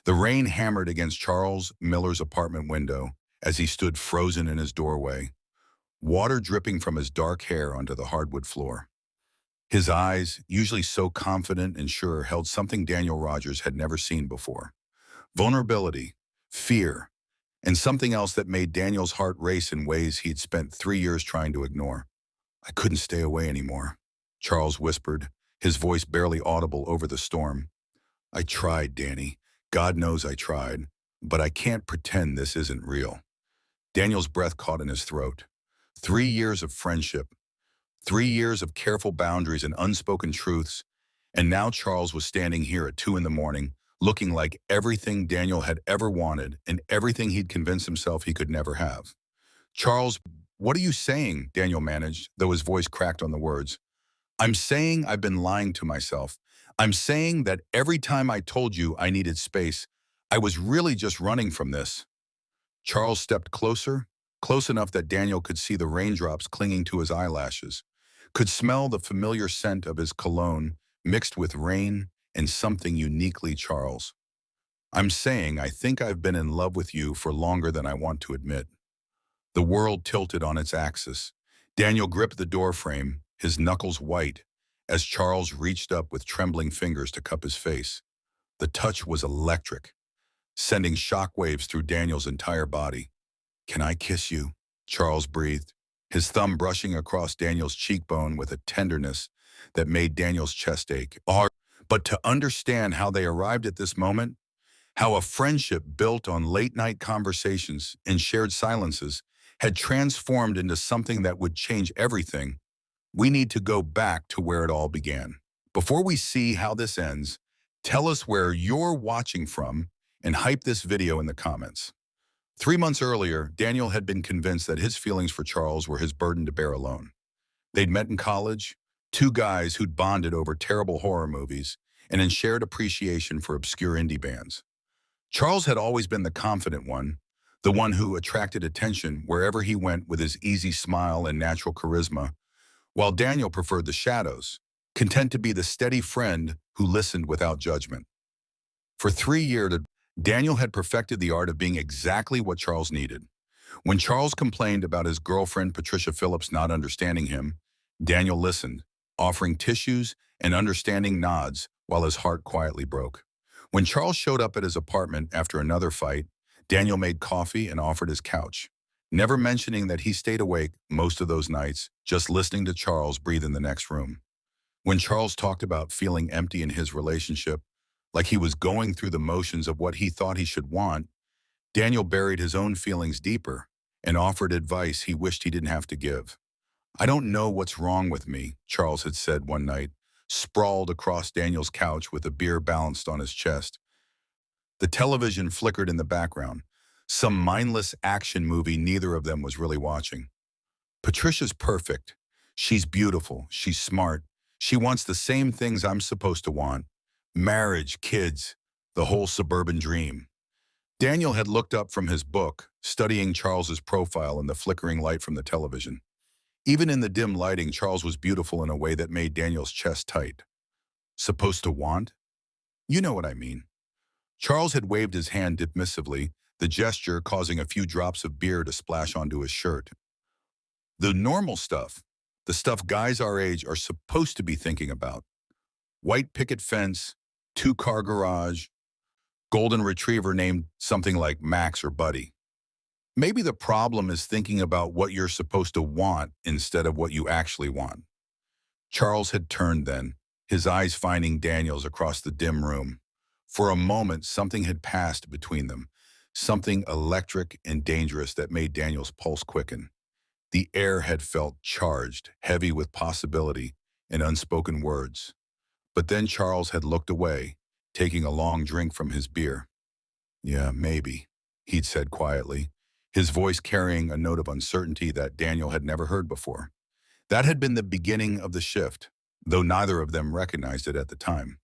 The rain hammered against Charles Miller's apartment window as he stood frozen in his doorway, water dripping from his dark hair onto the hardwood floor. His eyes, usually so confident and sure, held something Daniel Rogers had never seen before. Vulnerability, fear, and something else that made Daniel's heart race in ways he'd spent 3 years trying to ignore. "I couldn't stay away anymore," Charles whispered, his voice barely audible over the storm. "I tried, Danny. God knows I tried. But I can't pretend this isn't real." Daniel's breath caught in his throat. 3 years of friendship, 3 years of careful boundaries and unspoken truths, and now Charles was standing here at 2 in the morning, looking like everything Daniel had ever wanted and everything he'd convinced himself he could never have. "Charles, what are you saying?" Daniel managed, though his voice cracked on the words. "I'm saying I've been lying to myself. I'm saying that every time I told you I needed space, I was really just running from this." Charles stepped closer, close enough that Daniel could see the raindrops clinging to his eyelashes, could smell the familiar scent of his cologne mixed with rain and something uniquely Charles. "I'm saying I think I've been in love with you for longer than I want to admit." The world tilted on its axis. Daniel gripped the doorframe, his knuckles white, as Charles reached up with trembling fingers to cup his face. The touch was electric, sending shockwaves through Daniel's entire body. "Can I kiss you?" Charles breathed, his thumb brushing across Daniel's cheekbone with a tenderness that made Daniel's chest ache. But to understand how they arrived at this moment, how a friendship built on late-night conversations and shared silences had transformed into something that would change everything, we need to go back to where it all began. Before we see how this ends, tell us where you're watching from and hype this video in the comments. 3 months earlier, Daniel had been convinced that his feelings for Charles were his burden to bear alone. They'd met in college, two guys who'd bonded over terrible horror movies and in shared appreciation for obscure indie bands. Charles had always been the confident one, the one who attracted attention wherever he went with his easy smile and natural charisma, while Daniel preferred the shadows, content to be the steady friend who listened without judgment. For 3 years, Daniel had perfected the art of being exactly what Charles needed. When Charles complained about his girlfriend Patricia Phillips not understanding him, Daniel listened, offering tissues and understanding nods while his heart quietly broke. When Charles showed up at his apartment after another fight, Daniel made coffee and offered his couch, never mentioning that he stayed awake most of those nights, just listening to Charles breathe in the next room. When Charles talked about feeling empty in his relationship, like he was going through the motions of what he thought he should want, Daniel buried his own feelings deeper and offered advice he wished he didn't have to give. "I don't know what's wrong with me," Charles had said one night, sprawled across Daniel's couch with a beer balanced on his chest. The television flickered in the background, some mindless action movie neither of them was really watching. "Patricia's perfect. She's beautiful. She's smart. She wants the same things I'm supposed to want. Marriage, kids, the whole suburban dream." Daniel had looked up from his book, studying Charles's profile in the flickering light from the television. Even in the dim lighting, Charles was beautiful in a way that made Daniel's chest tight. "Supposed to want? You know what I mean." Charles had waved his hand dismissively, the gesture causing a few drops of beer to splash onto his shirt. "The normal stuff, the stuff guys our age are supposed to be thinking about. White picket fence, two-car garage, golden retriever named something like Max or Buddy. Maybe the problem is thinking about what you're supposed to want instead of what you actually want." Charles had turned then, his eyes finding Daniel's across the dim room. For a moment, something had passed between them, something electric and dangerous that made Daniel's pulse quicken. The air had felt charged, heavy with possibility and unspoken words. But then Charles had looked away, taking a long drink from his beer. "Yeah, maybe," he'd said quietly, his voice carrying a note of uncertainty that Daniel had never heard before. That had been the beginning of the shift, though neither of them recognized it at the time.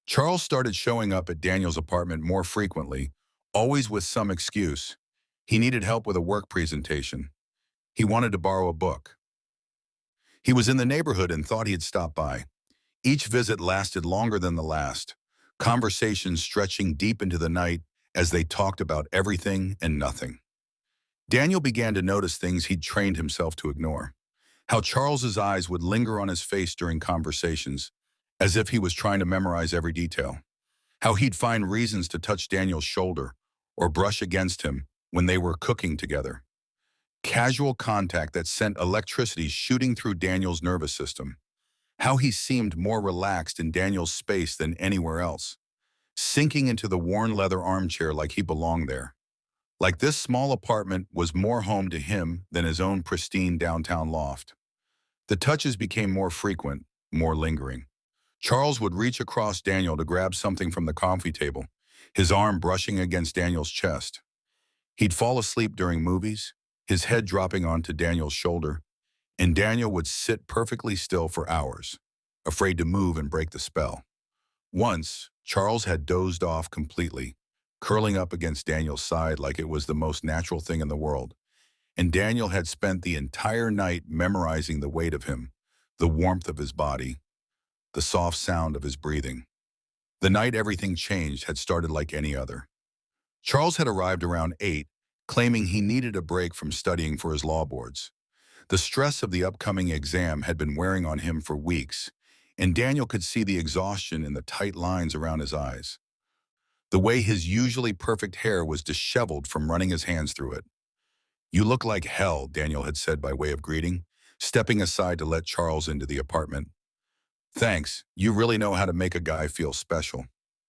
Charles started showing up at Daniel's apartment more frequently, always with some excuse. He needed help with a work presentation. He wanted to borrow a book. He was in the neighborhood and thought he'd stop by. Each visit lasted longer than the last, conversations stretching deep into the night as they talked about everything and nothing. Daniel began to notice things he'd trained himself to ignore. How Charles's eyes would linger on his face during conversations, as if he was trying to memorize every detail. How he'd find reasons to touch Daniel's shoulder or brush against him when they were cooking together. Casual contact that sent electricity shooting through Daniel's nervous system. How he seemed more relaxed in Daniel's space than anywhere else, sinking into the worn leather armchair like he belonged there. Like this small apartment was more home to him than his own pristine downtown loft. The touches became more frequent, more lingering. Charles would reach across Daniel to grab something from the coffee table, his arm brushing against Daniel's chest. He'd fall asleep during movies, his head dropping onto Daniel's shoulder, and Daniel would sit perfectly still for hours, afraid to move and break the spell. Once, Charles had dozed off completely, curling up against Daniel's side like it was the most natural thing in the world, and Daniel had spent the entire night memorizing the weight of him, the warmth of his body, the soft sound of his breathing. The night everything changed had started like any other. Charles had arrived around 8, claiming he needed a break from studying for his law boards. The stress of the upcoming exam had been wearing on him for weeks, and Daniel could see the exhaustion in the tight lines around his eyes. The way his usually perfect hair was disheveled from running his hands through it. "You look like hell," Daniel had said by way of greeting, stepping aside to let Charles into the apartment. "Thanks, you really know how to make a guy feel special,"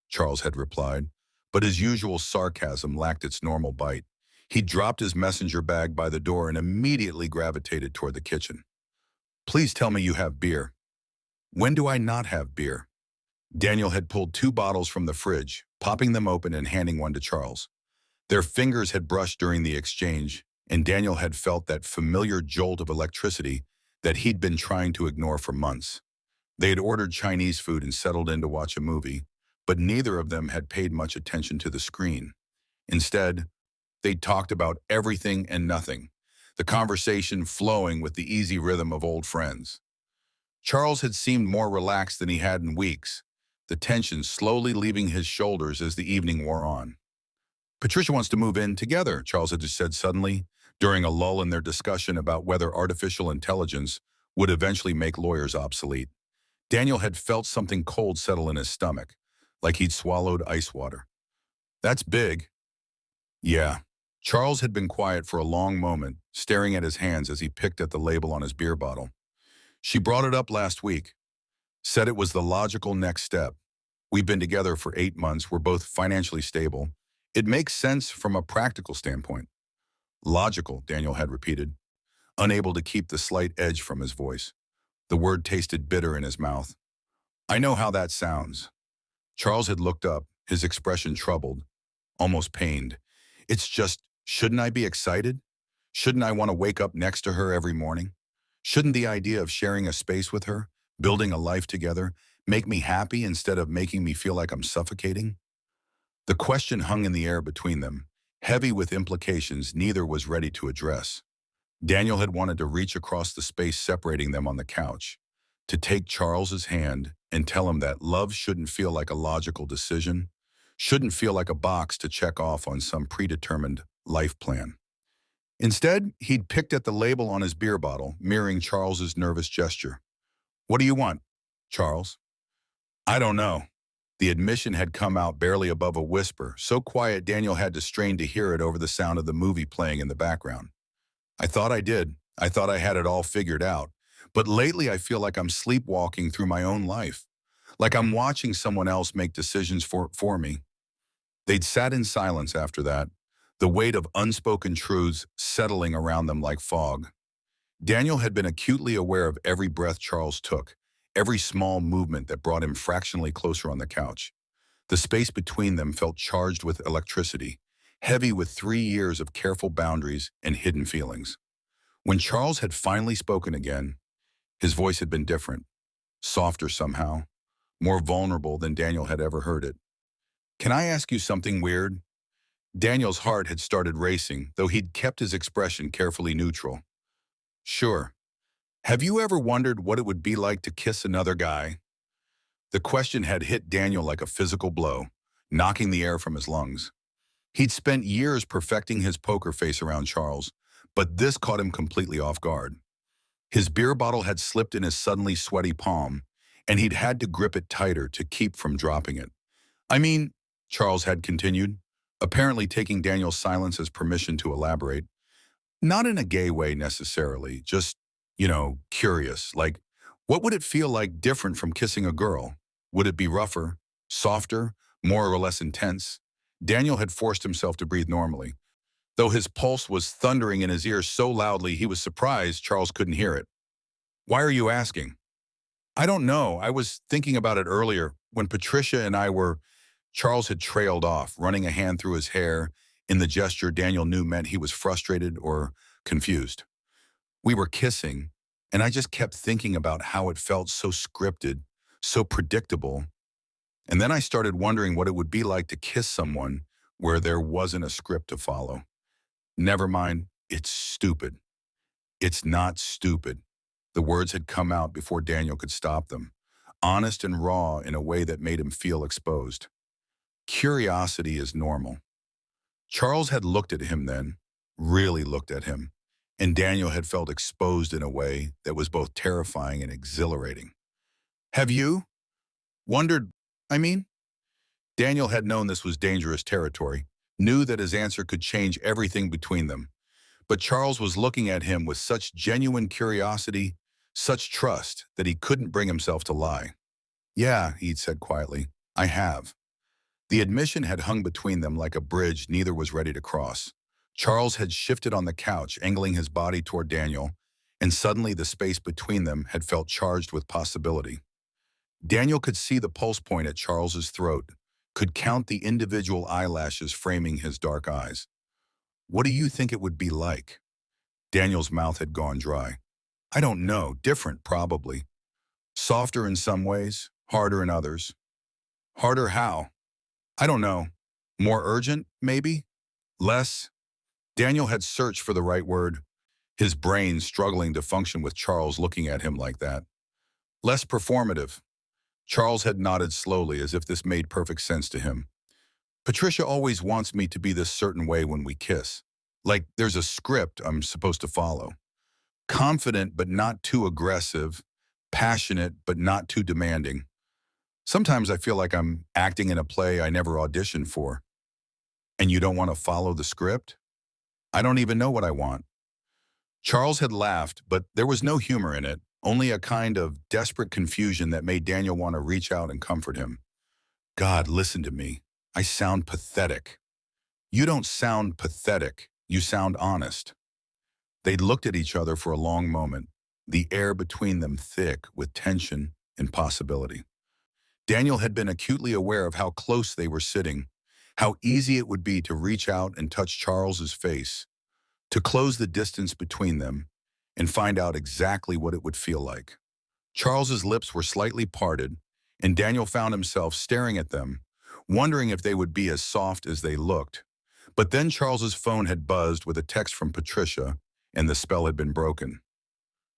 Charles had replied, but his usual sarcasm lacked its normal bite. He dropped his messenger bag by the door and immediately gravitated toward the kitchen. "Please tell me you have beer." "When do I not have beer?" Daniel had pulled 2 bottles from the fridge, popping them open and handing one to Charles. Their fingers had brushed during the exchange, and Daniel had felt that familiar jolt of electricity that he'd been trying to ignore for months. They had ordered Chinese food and settled in to watch a movie, but neither of them had paid much attention to the screen. Instead, they talked about everything and nothing, the conversation flowing with the easy rhythm of old friends. Charles had seemed more relaxed than he had in weeks, the tension slowly leaving his shoulders as the evening wore on. "Patricia wants to move in together," Charles had just said suddenly, during a lull in their discussion about whether artificial intelligence would eventually make lawyers obsolete. Daniel had felt something cold settle in his stomach, like he'd swallowed ice water. "That's big." "Yeah." Charles had been quiet for a long moment, staring at his hands as he picked at the label on his beer bottle. "She brought it up last week. Said it was the logical next step. We've been together for 8 months. We're both financially stable. It makes sense from a practical standpoint." "Logical," Daniel had repeated, unable to keep the slight edge from his voice. The word tasted bitter in his mouth. "I know how that sounds." Charles had looked up, his expression troubled, almost pained. "It's just, shouldn't I be excited? Shouldn't I want to wake up next to her every morning? Shouldn't the idea of sharing a space with her, building a life together, make me happy instead of making me feel like I'm suffocating?" The question hung in the air between them, heavy with implications neither was ready to address. Daniel had wanted to reach across the space separating them on the couch, to take Charles's hand and tell him that love shouldn't feel like a logical decision, shouldn't feel like a box to check off on some predetermined life plan. Instead, he'd picked at the label on his beer bottle, mirroring Charles's nervous gesture. "What do you want, Charles?" "I don't know." The admission had come out barely above a whisper, so quiet Daniel had to strain to hear it over the sound of the movie playing in the background. "I thought I did. I thought I had it all figured out. But lately I feel like I'm sleepwalking through my own life. Like I'm watching someone else make decisions for me." They'd sat in silence after that, the weight of unspoken truths settling around them like fog. Daniel had been acutely aware of every breath Charles took, every small movement that brought him fractionally closer on the couch. The space between them felt charged with electricity, heavy with 3 years of careful boundaries and hidden feelings. When Charles had finally spoken again, his voice had been different, softer somehow, more vulnerable than Daniel had ever heard it. "Can I ask you something weird?" Daniel's heart had started racing, though he'd kept his expression carefully neutral. "Sure. Have you ever wondered what it would be like to kiss another guy?" The question had hit Daniel like a physical blow, knocking the air from his lungs. He'd spent years perfecting his poker face around Charles, but this caught him completely off guard. His beer bottle had slipped in his suddenly sweaty palm, and he'd had to grip it tighter to keep from dropping it. I mean, Charles had continued, apparently taking Daniel's silence as permission to elaborate. Not in a gay way necessarily, just, curious. Like, what would it feel like different from kissing a girl? Would it be rougher, softer, more or less intense? Daniel had forced himself to breathe normally, though his pulse was thundering in his ears so loudly he was surprised Charles couldn't hear it. Why are you asking? I don't know. I was thinking about it earlier when Patricia and I were. Charles had trailed off, running a hand through his hair in the gesture Daniel knew meant he was frustrated or confused. We were kissing, and I just kept thinking about how it felt so scripted, so predictable. And then I started wondering what it would be like to kiss someone where there wasn't a script to follow. Never mind, it's stupid. It's not stupid. The words had come out before Daniel could stop them, honest and raw in a way that made him feel exposed. Curiosity is normal. Charles had looked at him then, really looked at him, and Daniel had felt exposed in a way that was both terrifying and exhilarating. Have you wondered, I mean? Daniel had known this was dangerous territory, knew that his answer could change everything between them. But Charles was looking at him with such genuine curiosity, such trust, that he couldn't bring himself to lie. Yeah, he'd said quietly, I have. The admission had hung between them like a bridge neither was ready to cross. Charles had shifted on the couch, angling his body toward Daniel, and suddenly the space between them had felt charged with possibility. Daniel could see the pulse point at Charles's throat, could count the individual eyelashes framing his dark eyes. What do you think it would be like? Daniel's mouth had gone dry. I don't know, different probably. Softer in some ways, harder in others. Harder how? I don't know. More urgent, maybe? Less? Daniel had searched for the right word, his brain struggling to function with Charles looking at him like that. Less performative. Charles had nodded slowly as if this made perfect sense to him. Patricia always wants me to be this certain way when we kiss. Like there's a script I'm supposed to follow. Confident but not too aggressive, passionate but not too demanding. Sometimes I feel like I'm acting in a play I never auditioned for. And you don't want to follow the script? I don't even know what I want. Charles had laughed, but there was no humor in it, only a kind of desperate confusion that made Daniel want to reach out and comfort him. God, listen to me. I sound pathetic. You don't sound pathetic. You sound honest. They'd looked at each other for a long moment, the air between them thick with tension and possibility. Daniel had been acutely aware of how close they were sitting, how easy it would be to reach out and touch Charles's face, to close the distance between them and find out exactly what it would feel like. Charles's lips were slightly parted, and Daniel found himself staring at them, wondering if they would be as soft as they looked. But then Charles's phone had buzzed with a text from Patricia, and the spell had been broken.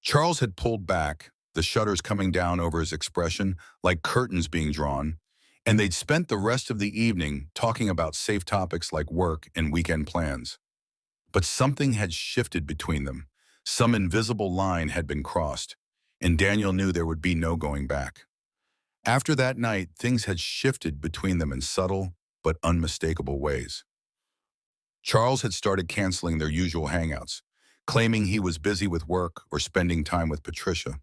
Charles had pulled back, the shutters coming down over his expression like curtains being drawn, and they'd spent the rest of the evening talking about safe topics like work and weekend plans. But something had shifted between them. Some invisible line had been crossed, and Daniel knew there would be no going back. After that night, things had shifted between them in subtle but unmistakable ways. Charles had started canceling their usual hangouts, claiming he was busy with work or spending time with Patricia.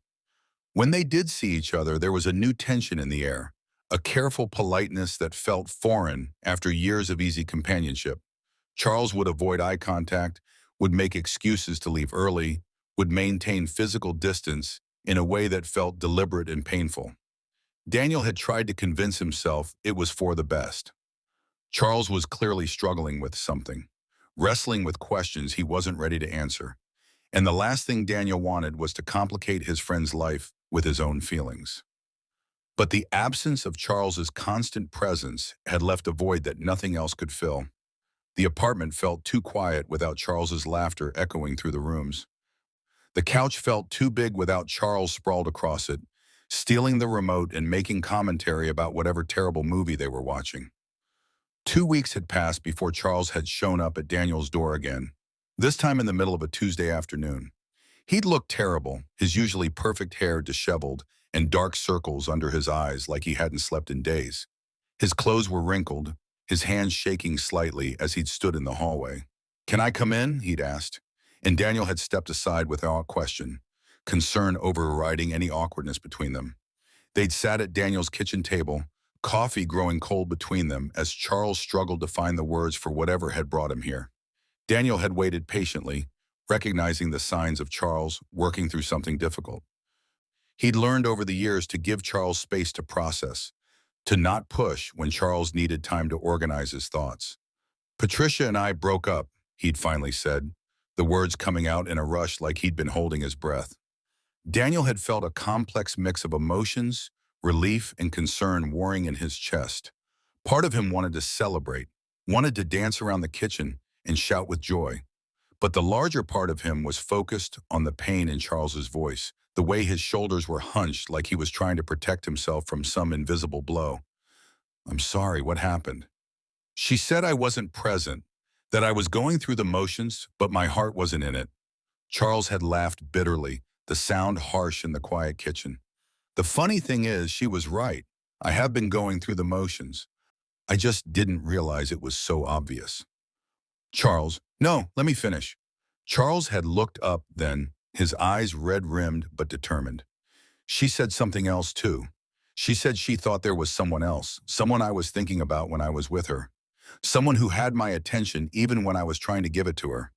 When they did see each other, there was a new tension in the air, a careful politeness that felt foreign after years of easy companionship. Charles would avoid eye contact, would make excuses to leave early, would maintain physical distance in a way that felt deliberate and painful. Daniel had tried to convince himself it was for the best. Charles was clearly struggling with something, wrestling with questions he wasn't ready to answer. And the last thing Daniel wanted was to complicate his friend's life with his own feelings. But the absence of Charles's constant presence had left a void that nothing else could fill. The apartment felt too quiet without Charles's laughter echoing through the rooms. The couch felt too big without Charles sprawled across it, stealing the remote and making commentary about whatever terrible movie they were watching. 2 weeks had passed before Charles had shown up at Daniel's door again, this time in the middle of a Tuesday afternoon. He'd looked terrible, his usually perfect hair disheveled and dark circles under his eyes like he hadn't slept in days. His clothes were wrinkled, his hands shaking slightly as he'd stood in the hallway. "Can I come in?" he'd asked. And Daniel had stepped aside without question, concern overriding any awkwardness between them. They'd sat at Daniel's kitchen table, coffee growing cold between them as Charles struggled to find the words for whatever had brought him here. Daniel had waited patiently, recognizing the signs of Charles working through something difficult. He'd learned over the years to give Charles space to process, to not push when Charles needed time to organize his thoughts. "Patricia and I broke up," he'd finally said, the words coming out in a rush like he'd been holding his breath. Daniel had felt a complex mix of emotions, relief, and concern warring in his chest. Part of him wanted to celebrate, wanted to dance around the kitchen and shout with joy. But the larger part of him was focused on the pain in Charles's voice, the way his shoulders were hunched like he was trying to protect himself from some invisible blow. "I'm sorry, what happened?" "She said I wasn't present, that I was going through the motions, but my heart wasn't in it." Charles had laughed bitterly, the sound harsh in the quiet kitchen. "The funny thing is, she was right. I have been going through the motions. I just didn't realize it was so obvious." "Charles, no, let me finish." Charles had looked up then, his eyes red-rimmed but determined. "She said something else too. She said she thought there was someone else, someone I was thinking about when I was with her. Someone who had my attention even when I was trying to give it to her."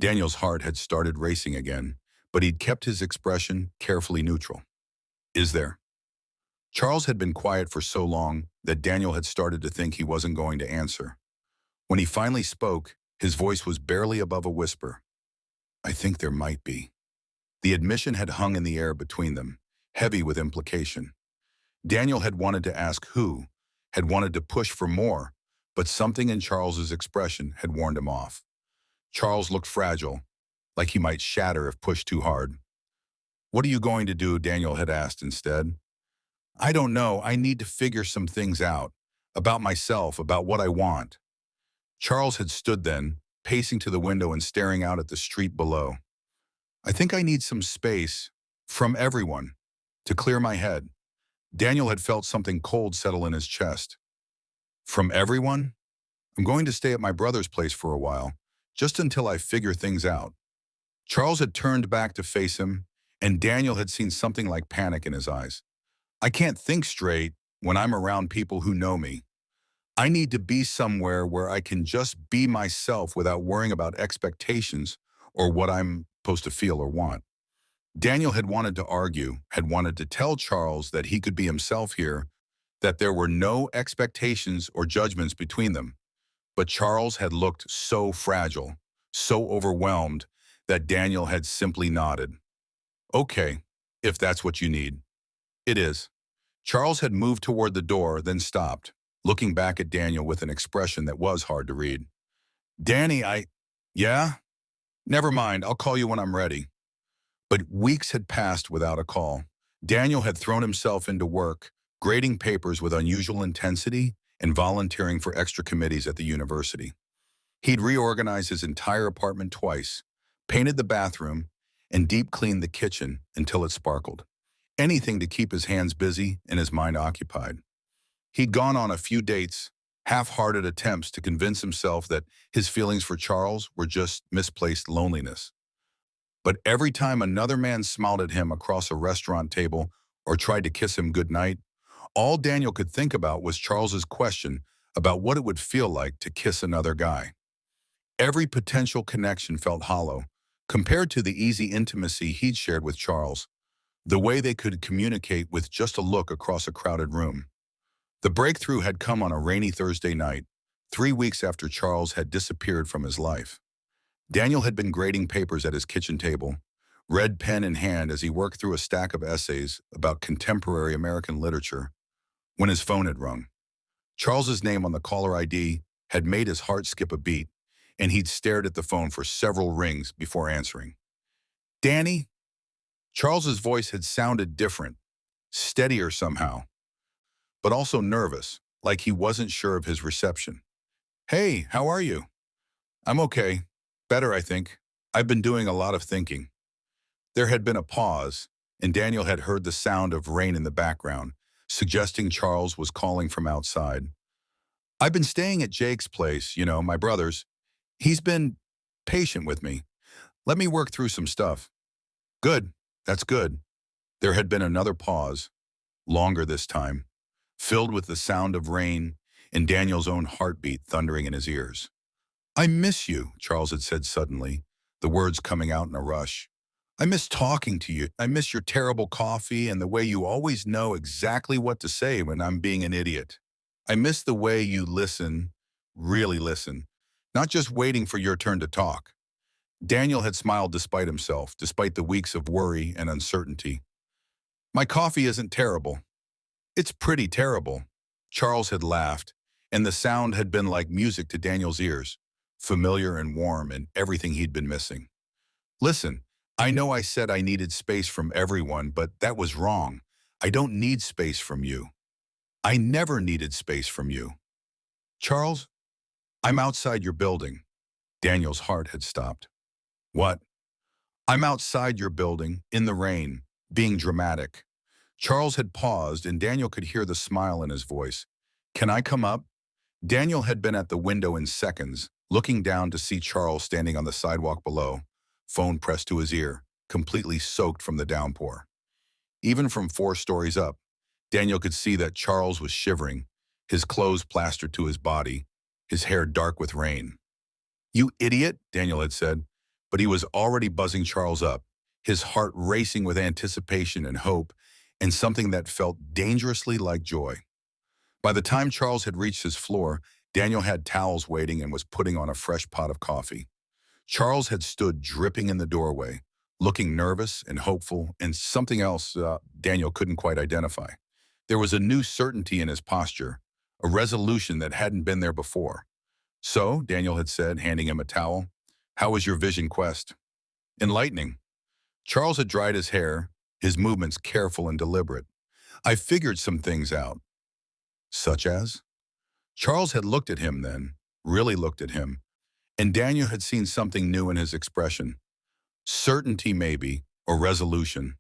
Daniel's heart had started racing again, but he'd kept his expression carefully neutral. "Is there?" Charles had been quiet for so long that Daniel had started to think he wasn't going to answer. When he finally spoke, his voice was barely above a whisper. "I think there might be." The admission had hung in the air between them, heavy with implication. Daniel had wanted to ask who, had wanted to push for more, but something in Charles's expression had warned him off. Charles looked fragile, like he might shatter if pushed too hard. "What are you going to do?" Daniel had asked instead. "I don't know. I need to figure some things out. About myself, about what I want." Charles had stood then, pacing to the window and staring out at the street below. "I think I need some space, from everyone, to clear my head." Daniel had felt something cold settle in his chest. "From everyone? I'm going to stay at my brother's place for a while, just until I figure things out." Charles had turned back to face him, and Daniel had seen something like panic in his eyes. "I can't think straight when I'm around people who know me. I need to be somewhere where I can just be myself without worrying about expectations or what I'm supposed to feel or want." Daniel had wanted to argue, had wanted to tell Charles that he could be himself here, that there were no expectations or judgments between them. But Charles had looked so fragile, so overwhelmed, that Daniel had simply nodded. "Okay, if that's what you need." "It is." Charles had moved toward the door, then stopped, looking back at Daniel with an expression that was hard to read. "Danny, Yeah? Never mind, I'll call you when I'm ready." But weeks had passed without a call. Daniel had thrown himself into work, grading papers with unusual intensity and volunteering for extra committees at the university. He'd reorganized his entire apartment twice, painted the bathroom, and deep cleaned the kitchen until it sparkled. Anything to keep his hands busy and his mind occupied. He'd gone on a few dates, half-hearted attempts to convince himself that his feelings for Charles were just misplaced loneliness. But every time another man smiled at him across a restaurant table or tried to kiss him goodnight, all Daniel could think about was Charles's question about what it would feel like to kiss another guy. Every potential connection felt hollow compared to the easy intimacy he'd shared with Charles, the way they could communicate with just a look across a crowded room. The breakthrough had come on a rainy Thursday night, 3 weeks after Charles had disappeared from his life. Daniel had been grading papers at his kitchen table, red pen in hand as he worked through a stack of essays about contemporary American literature, when his phone had rung. Charles's name on the caller ID had made his heart skip a beat, and he'd stared at the phone for several rings before answering. "Danny?" Charles's voice had sounded different, steadier somehow, but also nervous, like he wasn't sure of his reception. "Hey, how are you?" "I'm okay. Better, I think. I've been doing a lot of thinking." There had been a pause, and Daniel had heard the sound of rain in the background, suggesting Charles was calling from outside. "I've been staying at Jake's place, my brother's. He's been patient with me. Let me work through some stuff." "Good. That's good." There had been another pause, longer this time, filled with the sound of rain and Daniel's own heartbeat thundering in his ears. "I miss you," Charles had said suddenly, the words coming out in a rush. "I miss talking to you. I miss your terrible coffee and the way you always know exactly what to say when I'm being an idiot. I miss the way you listen, really listen, not just waiting for your turn to talk." Daniel had smiled despite himself, despite the weeks of worry and uncertainty. "My coffee isn't terrible. It's pretty terrible." Charles had laughed, and the sound had been like music to Daniel's ears, familiar and warm and everything he'd been missing. "Listen, I know I said I needed space from everyone, but that was wrong. I don't need space from you. I never needed space from you." "Charles, I'm outside your building." Daniel's heart had stopped. "What?" "I'm outside your building, in the rain, being dramatic." Charles had paused, and Daniel could hear the smile in his voice. "Can I come up?" Daniel had been at the window in seconds, looking down to see Charles standing on the sidewalk below, phone pressed to his ear, completely soaked from the downpour. Even from 4 stories up, Daniel could see that Charles was shivering, his clothes plastered to his body, his hair dark with rain. "You idiot," Daniel had said, but he was already buzzing Charles up, his heart racing with anticipation and hope, and something that felt dangerously like joy. By the time Charles had reached his floor, Daniel had towels waiting and was putting on a fresh pot of coffee. Charles had stood dripping in the doorway, looking nervous and hopeful, and something else Daniel couldn't quite identify. There was a new certainty in his posture, a resolution that hadn't been there before. "So," Daniel had said, handing him a towel, "how was your vision quest?" "Enlightening." Charles had dried his hair, his movements careful and deliberate. "I figured some things out." "Such as?" Charles had looked at him then, really looked at him, and Daniel had seen something new in his expression. Certainty maybe, or resolution.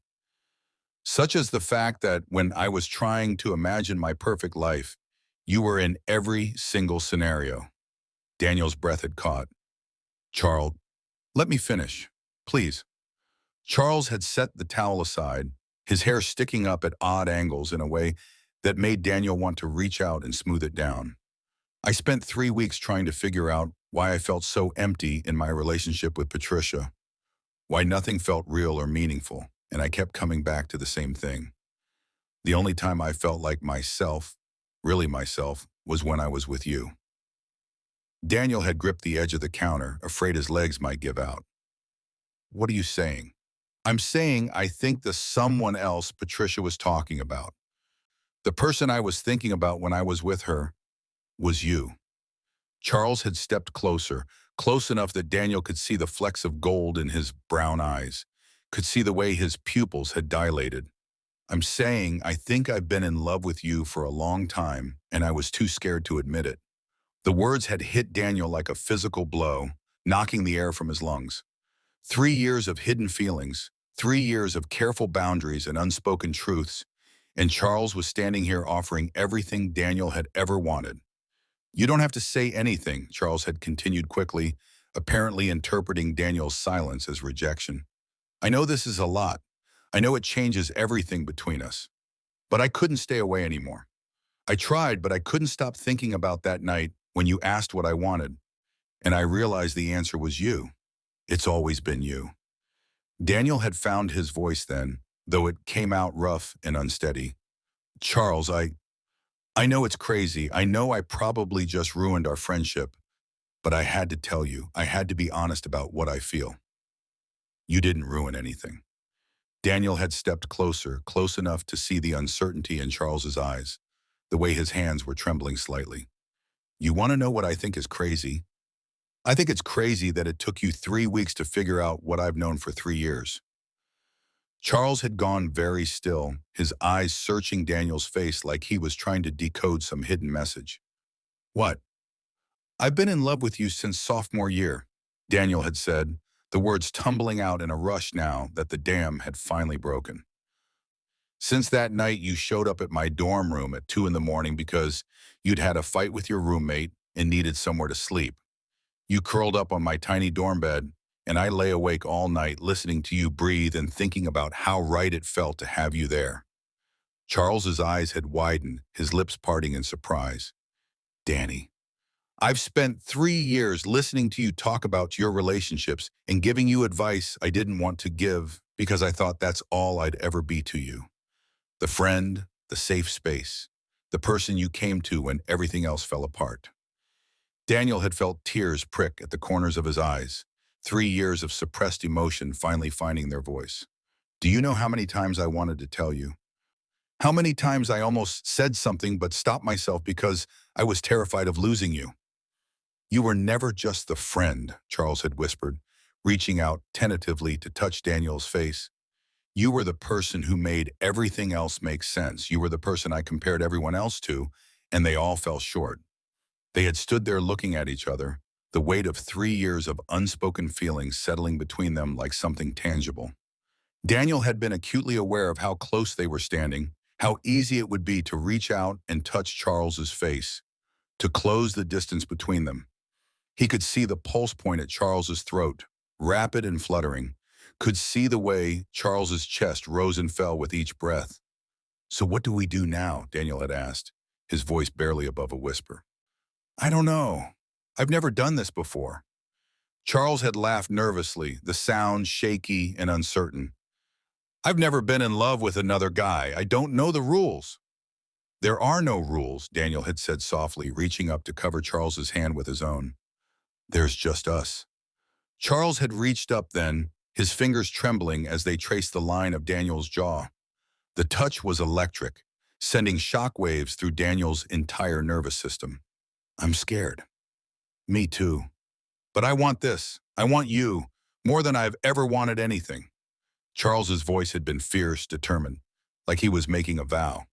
Such as the fact that when I was trying to imagine my perfect life, you were in every single scenario. Daniel's breath had caught. "Charles, let me finish, please." Charles had set the towel aside, his hair sticking up at odd angles in a way that made Daniel want to reach out and smooth it down. "I spent 3 weeks trying to figure out why I felt so empty in my relationship with Patricia, why nothing felt real or meaningful, and I kept coming back to the same thing. The only time I felt like myself, really myself, was when I was with you." Daniel had gripped the edge of the counter, afraid his legs might give out. "What are you saying?" "I'm saying I think the someone else Patricia was talking about, the person I was thinking about when I was with her, was you." Charles had stepped closer, close enough that Daniel could see the flecks of gold in his brown eyes, could see the way his pupils had dilated. "I'm saying I think I've been in love with you for a long time, and I was too scared to admit it." The words had hit Daniel like a physical blow, knocking the air from his lungs. 3 years of hidden feelings, 3 years of careful boundaries and unspoken truths, and Charles was standing here offering everything Daniel had ever wanted. "You don't have to say anything," Charles had continued quickly, apparently interpreting Daniel's silence as rejection. "I know this is a lot. I know it changes everything between us. But I couldn't stay away anymore. I tried, but I couldn't stop thinking about that night when you asked what I wanted. And I realized the answer was you. It's always been you." Daniel had found his voice then, though it came out rough and unsteady. "Charles, I know it's crazy. I know I probably just ruined our friendship. But I had to tell you. I had to be honest about what I feel." "You didn't ruin anything." Daniel had stepped closer, close enough to see the uncertainty in Charles's eyes, the way his hands were trembling slightly. "You want to know what I think is crazy? I think it's crazy that it took you 3 weeks to figure out what I've known for 3 years." Charles had gone very still, his eyes searching Daniel's face like he was trying to decode some hidden message. What? I've been in love with you since sophomore year, Daniel had said, the words tumbling out in a rush now that the dam had finally broken. Since that night you showed up at my dorm room at 2 in the morning because you'd had a fight with your roommate and needed somewhere to sleep. You curled up on my tiny dorm bed, and I lay awake all night listening to you breathe and thinking about how right it felt to have you there. Charles's eyes had widened, his lips parting in surprise. Danny, I've spent 3 years listening to you talk about your relationships and giving you advice I didn't want to give because I thought that's all I'd ever be to you. The friend, the safe space, the person you came to when everything else fell apart. Daniel had felt tears prick at the corners of his eyes, 3 years of suppressed emotion finally finding their voice. Do you know how many times I wanted to tell you? How many times I almost said something but stopped myself because I was terrified of losing you? You were never just the friend, Charles had whispered, reaching out tentatively to touch Daniel's face. You were the person who made everything else make sense. You were the person I compared everyone else to, and they all fell short. They had stood there looking at each other, the weight of 3 years of unspoken feelings settling between them like something tangible. Daniel had been acutely aware of how close they were standing, how easy it would be to reach out and touch Charles's face, to close the distance between them. He could see the pulse point at Charles's throat, rapid and fluttering, could see the way Charles's chest rose and fell with each breath. So what do we do now? Daniel had asked, his voice barely above a whisper. I don't know. I've never done this before. Charles had laughed nervously, the sound shaky and uncertain. I've never been in love with another guy. I don't know the rules. There are no rules, Daniel had said softly, reaching up to cover Charles's hand with his own. There's just us. Charles had reached up then, his fingers trembling as they traced the line of Daniel's jaw. The touch was electric, sending shock waves through Daniel's entire nervous system. I'm scared. Me too. But I want this. I want you, more than I've ever wanted anything. Charles's voice had been fierce, determined, like he was making a vow.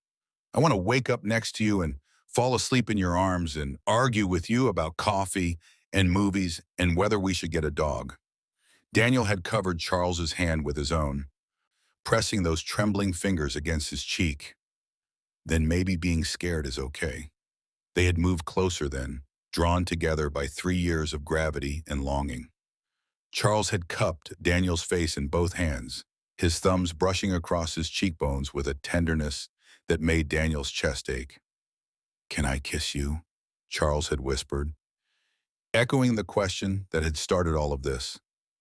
I want to wake up next to you and fall asleep in your arms and argue with you about coffee and movies and whether we should get a dog. Daniel had covered Charles's hand with his own, pressing those trembling fingers against his cheek. Then maybe being scared is okay. They had moved closer then, drawn together by 3 years of gravity and longing. Charles had cupped Daniel's face in both hands, his thumbs brushing across his cheekbones with a tenderness that made Daniel's chest ache. Can I kiss you? Charles had whispered, echoing the question that had started all of this.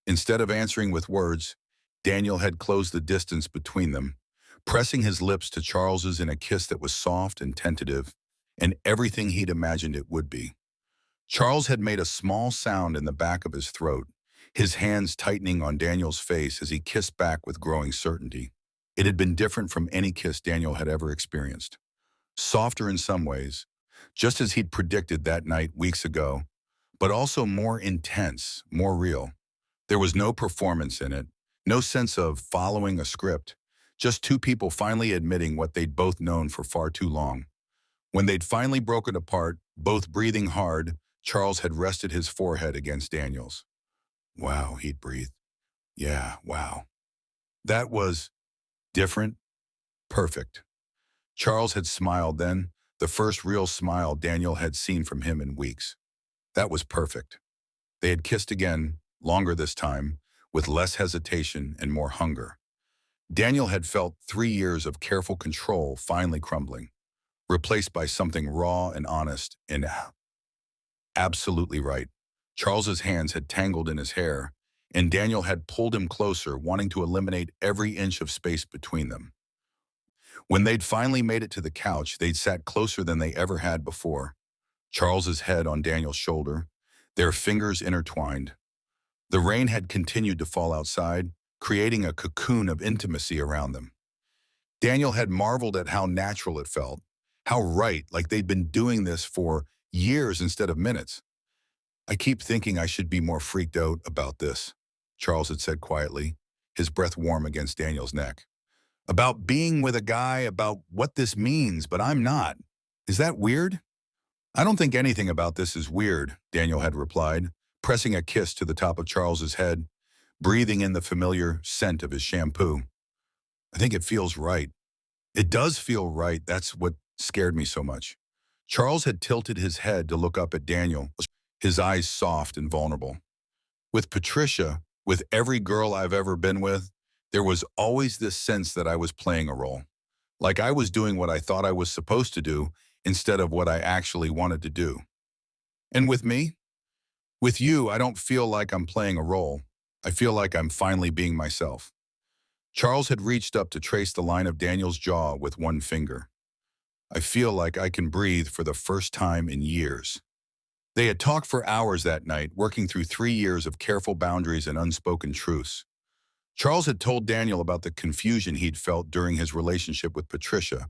Instead of answering with words, Daniel had closed the distance between them, pressing his lips to Charles's in a kiss that was soft and tentative, and everything he'd imagined it would be. Charles had made a small sound in the back of his throat, his hands tightening on Daniel's face as he kissed back with growing certainty. It had been different from any kiss Daniel had ever experienced. Softer in some ways, just as he'd predicted that night weeks ago, but also more intense, more real. There was no performance in it, no sense of following a script, just two people finally admitting what they'd both known for far too long. When they'd finally broken apart, both breathing hard, Charles had rested his forehead against Daniel's. Wow, he'd breathed. Yeah, wow. That was different, perfect. Charles had smiled then, the first real smile Daniel had seen from him in weeks. That was perfect. They had kissed again, longer this time, with less hesitation and more hunger. Daniel had felt 3 years of careful control finally crumbling, replaced by something raw and honest and absolutely right. Charles's hands had tangled in his hair, and Daniel had pulled him closer, wanting to eliminate every inch of space between them. When they'd finally made it to the couch, they'd sat closer than they ever had before, Charles's head on Daniel's shoulder, their fingers intertwined. The rain had continued to fall outside, creating a cocoon of intimacy around them. Daniel had marveled at how natural it felt, how right, like they'd been doing this for years instead of minutes. I keep thinking I should be more freaked out about this, Charles had said quietly, his breath warm against Daniel's neck. About being with a guy, about what this means, but I'm not. Is that weird? I don't think anything about this is weird, Daniel had replied, pressing a kiss to the top of Charles's head, breathing in the familiar scent of his shampoo. I think it feels right. It does feel right. That's what scared me so much. Charles had tilted his head to look up at Daniel, his eyes soft and vulnerable. With Patricia, with every girl I've ever been with, there was always this sense that I was playing a role. Like I was doing what I thought I was supposed to do instead of what I actually wanted to do. And with me, with you, I don't feel like I'm playing a role. I feel like I'm finally being myself. Charles had reached up to trace the line of Daniel's jaw with one finger. I feel like I can breathe for the first time in years. They had talked for hours that night, working through 3 years of careful boundaries and unspoken truths. Charles had told Daniel about the confusion he'd felt during his relationship with Patricia,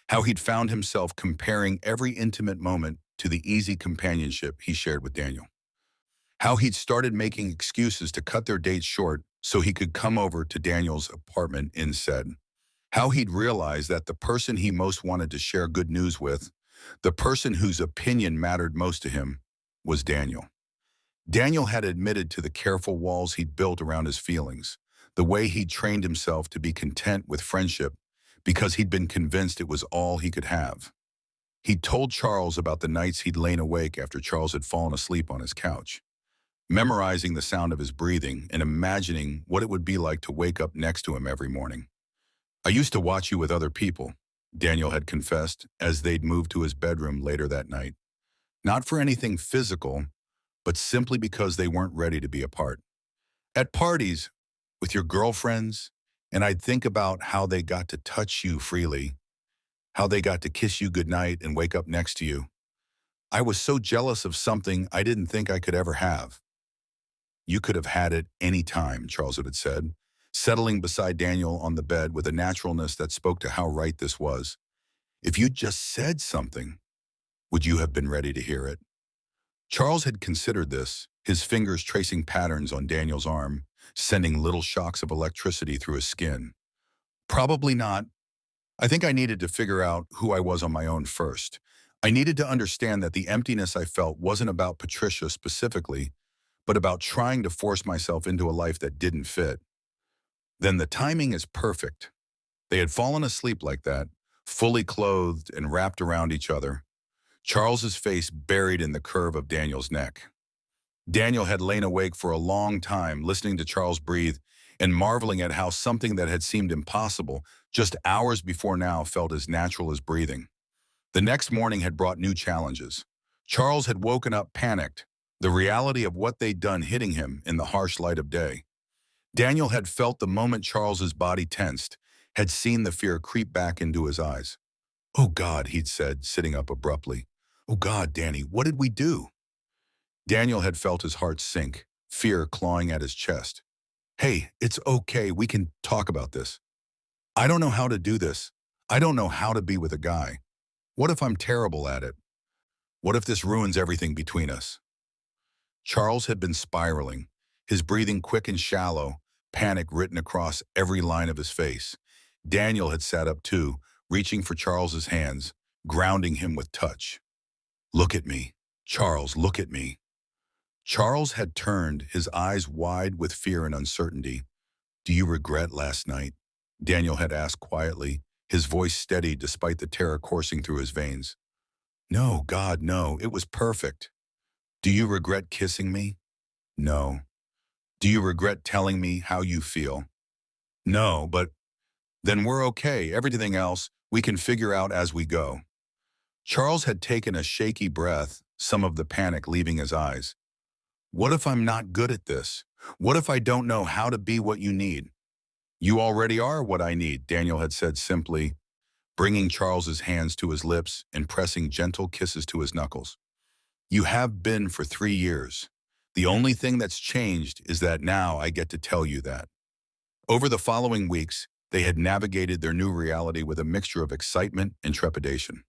how he'd found himself comparing every intimate moment to the easy companionship he shared with Daniel, how he'd started making excuses to cut their dates short so he could come over to Daniel's apartment instead, how he'd realized that the person he most wanted to share good news with, the person whose opinion mattered most to him, was Daniel. Daniel had admitted to the careful walls he'd built around his feelings, the way he'd trained himself to be content with friendship because he'd been convinced it was all he could have. He'd told Charles about the nights he'd lain awake after Charles had fallen asleep on his couch, memorizing the sound of his breathing and imagining what it would be like to wake up next to him every morning. I used to watch you with other people, Daniel had confessed as they'd moved to his bedroom later that night. Not for anything physical, but simply because they weren't ready to be apart. At parties, with your girlfriends, and I'd think about how they got to touch you freely, how they got to kiss you goodnight and wake up next to you. I was so jealous of something I didn't think I could ever have. You could have had it any time, Charles had said, settling beside Daniel on the bed with a naturalness that spoke to how right this was. If you'd just said something, would you have been ready to hear it? Charles had considered this, his fingers tracing patterns on Daniel's arm, sending little shocks of electricity through his skin. Probably not. I think I needed to figure out who I was on my own first. I needed to understand that the emptiness I felt wasn't about Patricia specifically, but about trying to force myself into a life that didn't fit. Then the timing is perfect. They had fallen asleep like that, fully clothed and wrapped around each other, Charles's face buried in the curve of Daniel's neck. Daniel had lain awake for a long time, listening to Charles breathe and marveling at how something that had seemed impossible just hours before now felt as natural as breathing. The next morning had brought new challenges. Charles had woken up panicked, the reality of what they'd done hitting him in the harsh light of day. Daniel had felt the moment Charles's body tensed, had seen the fear creep back into his eyes. "Oh God," he'd said, sitting up abruptly. "Oh God, Danny, what did we do?" Daniel had felt his heart sink, fear clawing at his chest. "Hey, it's okay, we can talk about this. I don't know how to do this. I don't know how to be with a guy. What if I'm terrible at it? What if this ruins everything between us?" Charles had been spiraling, his breathing quick and shallow, panic written across every line of his face. Daniel had sat up too, reaching for Charles's hands, grounding him with touch. "Look at me. Charles, look at me." Charles had turned, his eyes wide with fear and uncertainty. "Do you regret last night?" Daniel had asked quietly, his voice steady despite the terror coursing through his veins. "No, God, no. It was perfect." "Do you regret kissing me?" "No." "Do you regret telling me how you feel?" "No, but then we're okay. Everything else, we can figure out as we go." Charles had taken a shaky breath, some of the panic leaving his eyes. "What if I'm not good at this? What if I don't know how to be what you need?" "You already are what I need," Daniel had said simply, bringing Charles's hands to his lips and pressing gentle kisses to his knuckles. "You have been for 3 years. The only thing that's changed is that now I get to tell you that." Over the following weeks, they had navigated their new reality with a mixture of excitement and trepidation.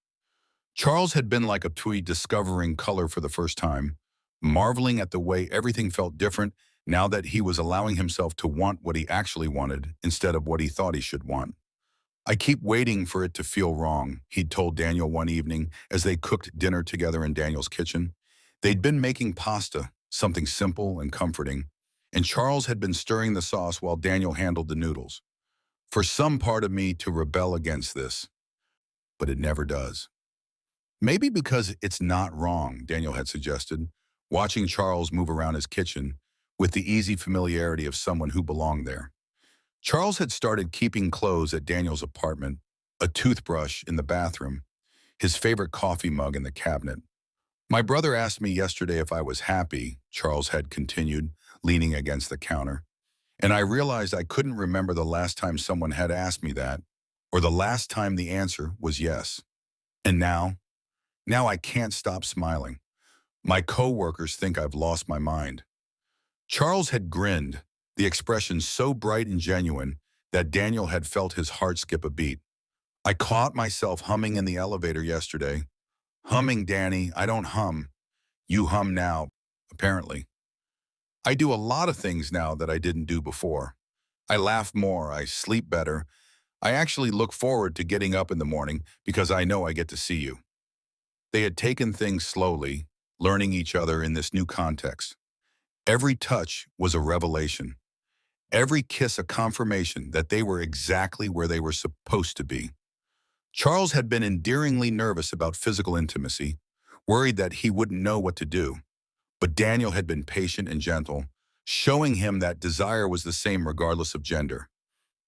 Charles had been like a tweed discovering color for the first time, marveling at the way everything felt different now that he was allowing himself to want what he actually wanted instead of what he thought he should want. I keep waiting for it to feel wrong, he'd told Daniel one evening as they cooked dinner together in Daniel's kitchen. They'd been making pasta, something simple and comforting, and Charles had been stirring the sauce while Daniel handled the noodles. For some part of me to rebel against this, but it never does. Maybe because it's not wrong, Daniel had suggested, watching Charles move around his kitchen with the easy familiarity of someone who belonged there. Charles had started keeping clothes at Daniel's apartment, a toothbrush in the bathroom, his favorite coffee mug in the cabinet. My brother asked me yesterday if I was happy, Charles had continued, leaning against the counter. And I realized I couldn't remember the last time someone had asked me that, or the last time the answer was yes. And now I can't stop smiling. My coworkers think I've lost my mind. Charles had grinned, the expression so bright and genuine that Daniel had felt his heart skip a beat. I caught myself humming in the elevator yesterday. Humming, Danny, I don't hum. You hum now, apparently. I do a lot of things now that I didn't do before. I laugh more, I sleep better. I actually look forward to getting up in the morning because I know I get to see you. They had taken things slowly, learning each other in this new context. Every touch was a revelation. Every kiss a confirmation that they were exactly where they were supposed to be. Charles had been endearingly nervous about physical intimacy, worried that he wouldn't know what to do. But Daniel had been patient and gentle, showing him that desire was the same regardless of gender.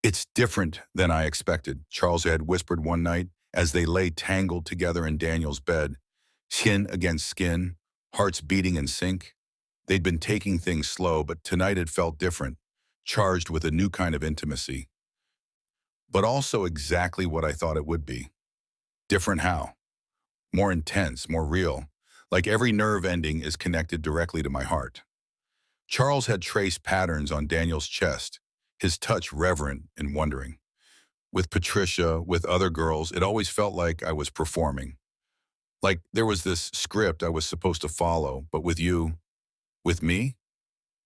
It's different than I expected, Charles had whispered one night as they lay tangled together in Daniel's bed, skin against skin, hearts beating in sync. They'd been taking things slow, but tonight it felt different, charged with a new kind of intimacy. But also exactly what I thought it would be. Different how? More intense, more real, like every nerve ending is connected directly to my heart. Charles had traced patterns on Daniel's chest, his touch reverent and wondering. With Patricia, with other girls, it always felt like I was performing. Like there was this script I was supposed to follow, but with you, with me,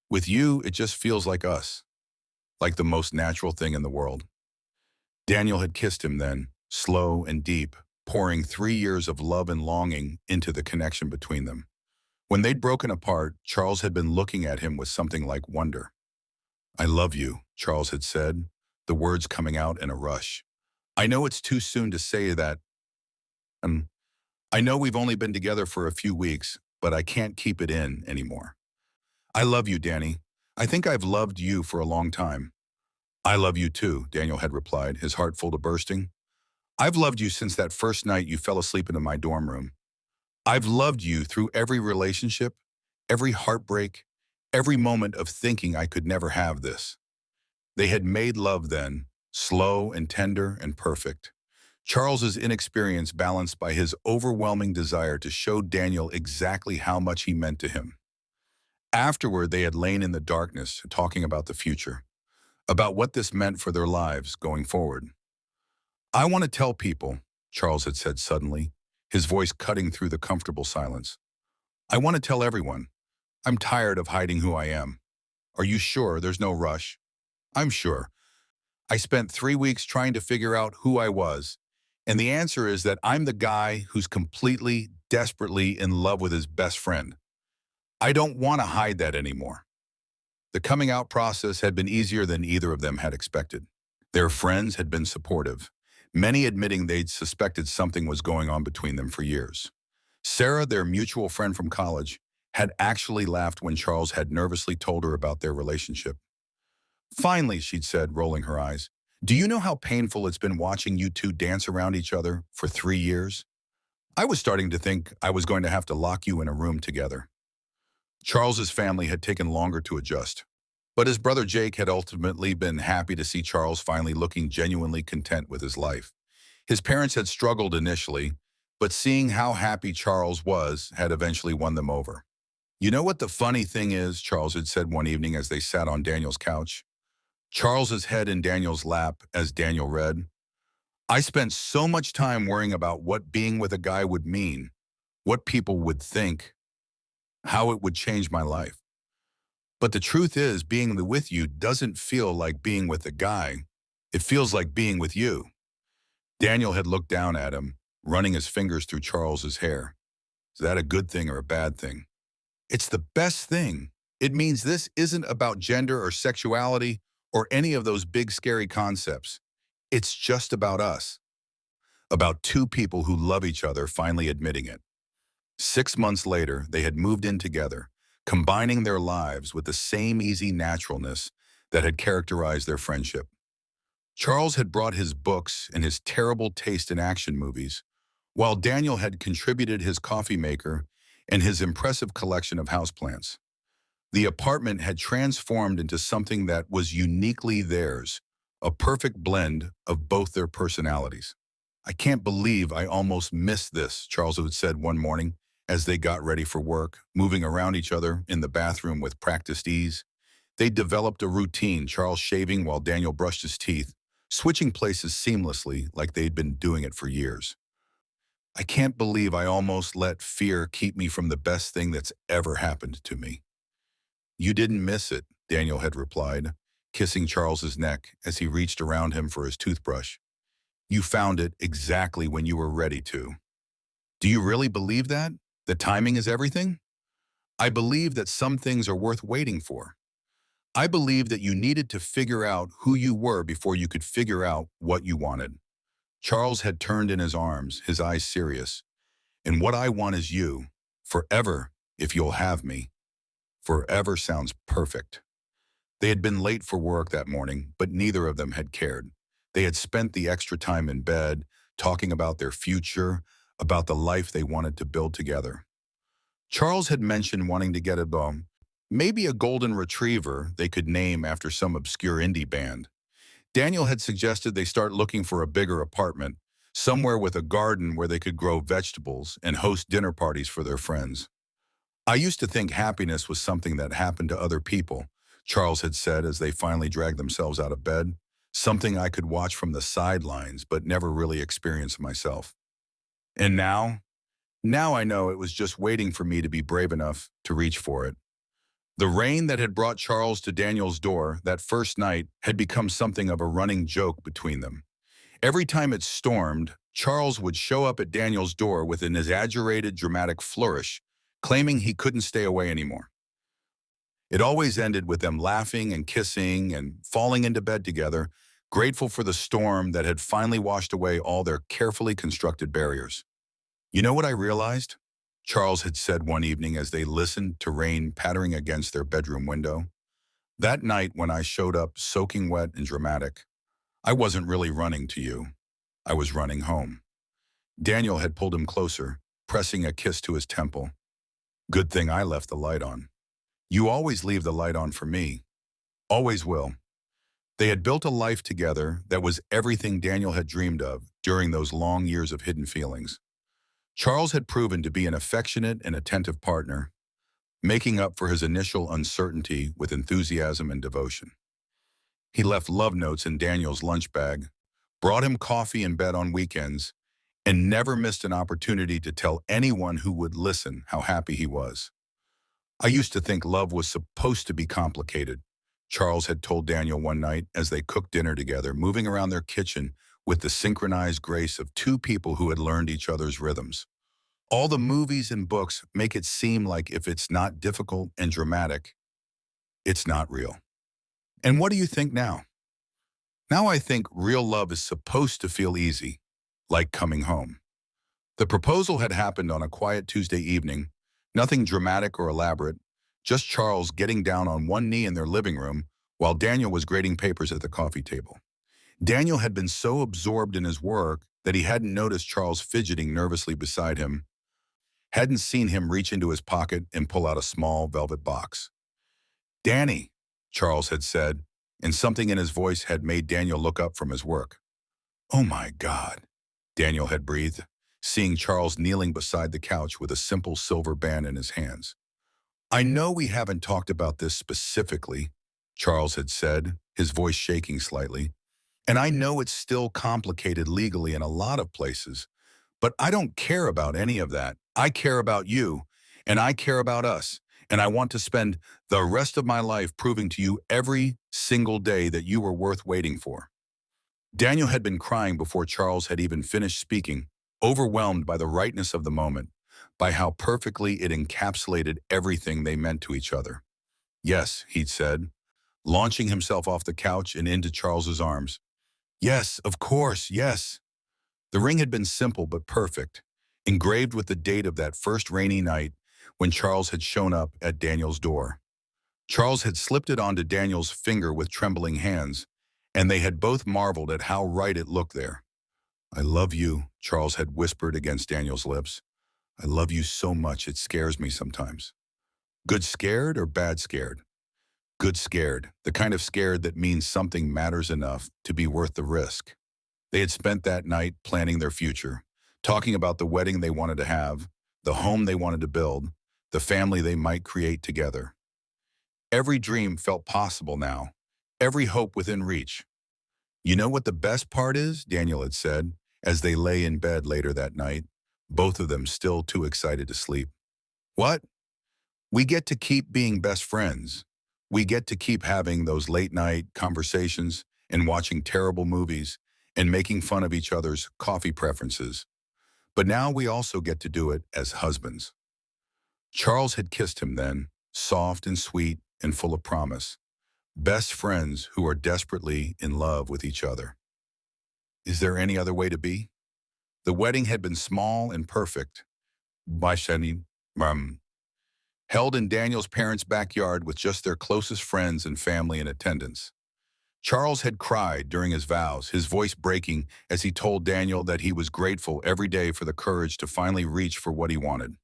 with you, it just feels like us, like the most natural thing in the world. Daniel had kissed him then, slow and deep, pouring 3 years of love and longing into the connection between them. When they'd broken apart, Charles had been looking at him with something like wonder. I love you, Charles had said, the words coming out in a rush. I know it's too soon to say that. Um, I know we've only been together for a few weeks, but I can't keep it in anymore. I love you, Danny. I think I've loved you for a long time. I love you too, Daniel had replied, his heart full to bursting. I've loved you since that first night you fell asleep in my dorm room. I've loved you through every relationship, every heartbreak, every moment of thinking I could never have this. They had made love then, slow and tender and perfect. Charles's inexperience balanced by his overwhelming desire to show Daniel exactly how much he meant to him. Afterward, they had lain in the darkness, talking about the future, about what this meant for their lives going forward. I want to tell people, Charles had said suddenly, his voice cutting through the comfortable silence. I want to tell everyone. I'm tired of hiding who I am. Are you sure there's no rush? I'm sure. I spent 3 weeks trying to figure out who I was, and the answer is that I'm the guy who's completely, desperately in love with his best friend. I don't want to hide that anymore. The coming out process had been easier than either of them had expected. Their friends had been supportive, many admitting they'd suspected something was going on between them for years. Sarah, their mutual friend from college, had actually laughed when Charles had nervously told her about their relationship. Finally, she'd said, rolling her eyes, do you know how painful it's been watching you two dance around each other for 3 years? I was starting to think I was going to have to lock you in a room together. Charles's family had taken longer to adjust, but his brother Jake had ultimately been happy to see Charles finally looking genuinely content with his life. His parents had struggled initially, but seeing how happy Charles was had eventually won them over. You know what the funny thing is, Charles had said one evening as they sat on Daniel's couch. Charles's head in Daniel's lap as Daniel read. I spent so much time worrying about what being with a guy would mean, what people would think, how it would change my life. But the truth is, being with you doesn't feel like being with a guy. It feels like being with you. Daniel had looked down at him, running his fingers through Charles's hair. Is that a good thing or a bad thing? It's the best thing. It means this isn't about gender or sexuality or any of those big scary concepts. It's just about us. About two people who love each other finally admitting it. 6 months later, they had moved in together, combining their lives with the same easy naturalness that had characterized their friendship. Charles had brought his books and his terrible taste in action movies, while Daniel had contributed his coffee maker and his impressive collection of houseplants. The apartment had transformed into something that was uniquely theirs, a perfect blend of both their personalities. I can't believe I almost missed this, Charles had said one morning as they got ready for work, moving around each other in the bathroom with practiced ease. They developed a routine, Charles shaving while Daniel brushed his teeth, switching places seamlessly like they'd been doing it for years. I can't believe I almost let fear keep me from the best thing that's ever happened to me. You didn't miss it, Daniel had replied, kissing Charles's neck as he reached around him for his toothbrush. You found it exactly when you were ready to. Do you really believe that? The timing is everything? I believe that some things are worth waiting for. I believe that you needed to figure out who you were before you could figure out what you wanted. Charles had turned in his arms, his eyes serious. And what I want is you, forever, if you'll have me. Forever sounds perfect. They had been late for work that morning, but neither of them had cared. They had spent the extra time in bed, talking about their future, about the life they wanted to build together. Charles had mentioned wanting to get a bum, maybe a golden retriever they could name after some obscure indie band. Daniel had suggested they start looking for a bigger apartment, somewhere with a garden where they could grow vegetables and host dinner parties for their friends. I used to think happiness was something that happened to other people, Charles had said as they finally dragged themselves out of bed, something I could watch from the sidelines but never really experience myself. And now I know it was just waiting for me to be brave enough to reach for it. The rain that had brought Charles to Daniel's door that first night had become something of a running joke between them. Every time it stormed, Charles would show up at Daniel's door with an exaggerated dramatic flourish, claiming he couldn't stay away anymore. It always ended with them laughing and kissing and falling into bed together, grateful for the storm that had finally washed away all their carefully constructed barriers. You know what I realized? Charles had said one evening as they listened to rain pattering against their bedroom window. That night when I showed up soaking wet and dramatic, I wasn't really running to you. I was running home. Daniel had pulled him closer, pressing a kiss to his temple. Good thing I left the light on. You always leave the light on for me. Always will. They had built a life together that was everything Daniel had dreamed of during those long years of hidden feelings. Charles had proven to be an affectionate and attentive partner, making up for his initial uncertainty with enthusiasm and devotion. He left love notes in Daniel's lunch bag, brought him coffee in bed on weekends, and never missed an opportunity to tell anyone who would listen how happy he was. I used to think love was supposed to be complicated, Charles had told Daniel one night as they cooked dinner together, moving around their kitchen with the synchronized grace of two people who had learned each other's rhythms. All the movies and books make it seem like if it's not difficult and dramatic, it's not real. And what do you think now? Now I think real love is supposed to feel easy, like coming home. The proposal had happened on a quiet Tuesday evening, nothing dramatic or elaborate, just Charles getting down on one knee in their living room while Daniel was grading papers at the coffee table. Daniel had been so absorbed in his work that he hadn't noticed Charles fidgeting nervously beside him, hadn't seen him reach into his pocket and pull out a small velvet box. Danny, Charles had said, and something in his voice had made Daniel look up from his work. Oh my God, Daniel had breathed, seeing Charles kneeling beside the couch with a simple silver band in his hands. I know we haven't talked about this specifically, Charles had said, his voice shaking slightly, and I know it's still complicated legally in a lot of places, but I don't care about any of that. I care about you, and I care about us, and I want to spend the rest of my life proving to you every single day that you were worth waiting for." Daniel had been crying before Charles had even finished speaking, overwhelmed by the rightness of the moment, by how perfectly it encapsulated everything they meant to each other. "Yes," he'd said, launching himself off the couch and into Charles's arms. "Yes, of course, yes." The ring had been simple but perfect, engraved with the date of that first rainy night when Charles had shown up at Daniel's door. Charles had slipped it onto Daniel's finger with trembling hands, and they had both marveled at how right it looked there. "I love you," Charles had whispered against Daniel's lips. "I love you so much it scares me sometimes." Good scared or bad scared? Good scared, the kind of scared that means something matters enough to be worth the risk. They had spent that night planning their future, talking about the wedding they wanted to have, the home they wanted to build, the family they might create together. Every dream felt possible now, every hope within reach. "You know what the best part is?" Daniel had said, as they lay in bed later that night, both of them still too excited to sleep. "What? We get to keep being best friends. We get to keep having those late-night conversations and watching terrible movies and making fun of each other's coffee preferences. But now we also get to do it as husbands." Charles had kissed him then, soft and sweet and full of promise. Best friends who are desperately in love with each other. Is there any other way to be? The wedding had been small and perfect, by Shani, um, held in Daniel's parents' backyard with just their closest friends and family in attendance. Charles had cried during his vows, his voice breaking as he told Daniel that he was grateful every day for the courage to finally reach for what he wanted.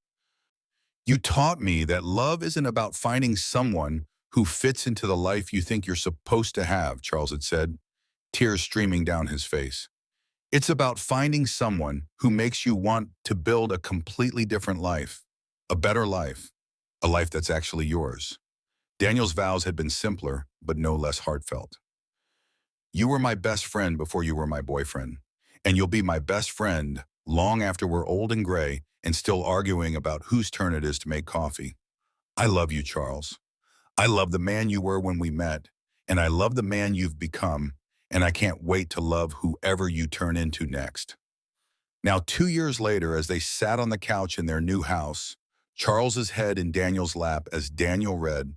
"You taught me that love isn't about finding someone who fits into the life you think you're supposed to have," Charles had said, tears streaming down his face. "It's about finding someone who makes you want to build a completely different life, a better life, a life that's actually yours." Daniel's vows had been simpler, but no less heartfelt. "You were my best friend before you were my boyfriend, and you'll be my best friend long after we're old and gray and still arguing about whose turn it is to make coffee. I love you, Charles. I love the man you were when we met, and I love the man you've become, and I can't wait to love whoever you turn into next." Now, 2 years later, as they sat on the couch in their new house, Charles's head in Daniel's lap as Daniel read,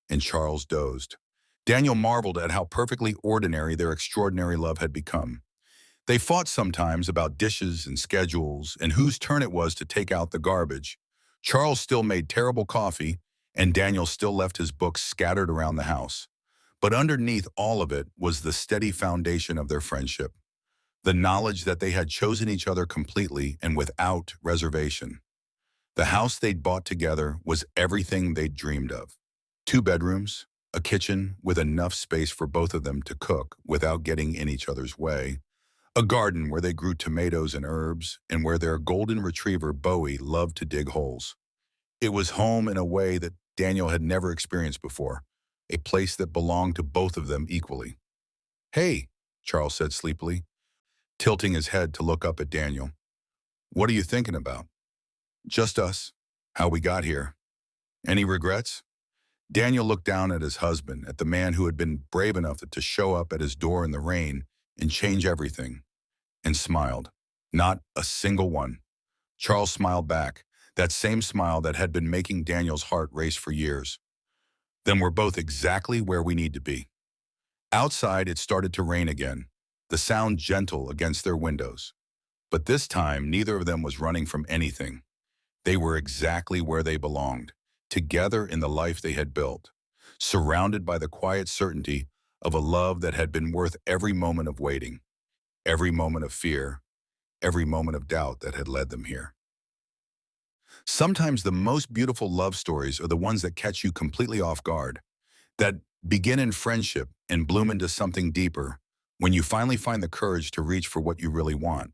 and Charles dozed. Daniel marveled at how perfectly ordinary their extraordinary love had become. They fought sometimes about dishes and schedules and whose turn it was to take out the garbage. Charles still made terrible coffee, and Daniel still left his books scattered around the house. But underneath all of it was the steady foundation of their friendship, the knowledge that they had chosen each other completely and without reservation. The house they'd bought together was everything they'd dreamed of. 2 bedrooms, a kitchen with enough space for both of them to cook without getting in each other's way, a garden where they grew tomatoes and herbs, and where their golden retriever, Bowie, loved to dig holes. It was home in a way that Daniel had never experienced before, a place that belonged to both of them equally. "Hey," Charles said sleepily, tilting his head to look up at Daniel. "What are you thinking about?" "Just us. How we got here. Any regrets?" Daniel looked down at his husband, at the man who had been brave enough to show up at his door in the rain and change everything, and smiled. "Not a single one." Charles smiled back, that same smile that had been making Daniel's heart race for years. "Then we're both exactly where we need to be." Outside, it started to rain again, the sound gentle against their windows. But this time, neither of them was running from anything. They were exactly where they belonged, together in the life they had built, surrounded by the quiet certainty of a love that had been worth every moment of waiting, every moment of fear, every moment of doubt that had led them here. Sometimes the most beautiful love stories are the ones that catch you completely off guard, that begin in friendship and bloom into something deeper when you finally find the courage to reach for what you really want.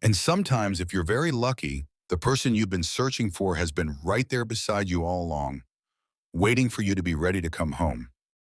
And sometimes, if you're very lucky, the person you've been searching for has been right there beside you all along, waiting for you to be ready to come home.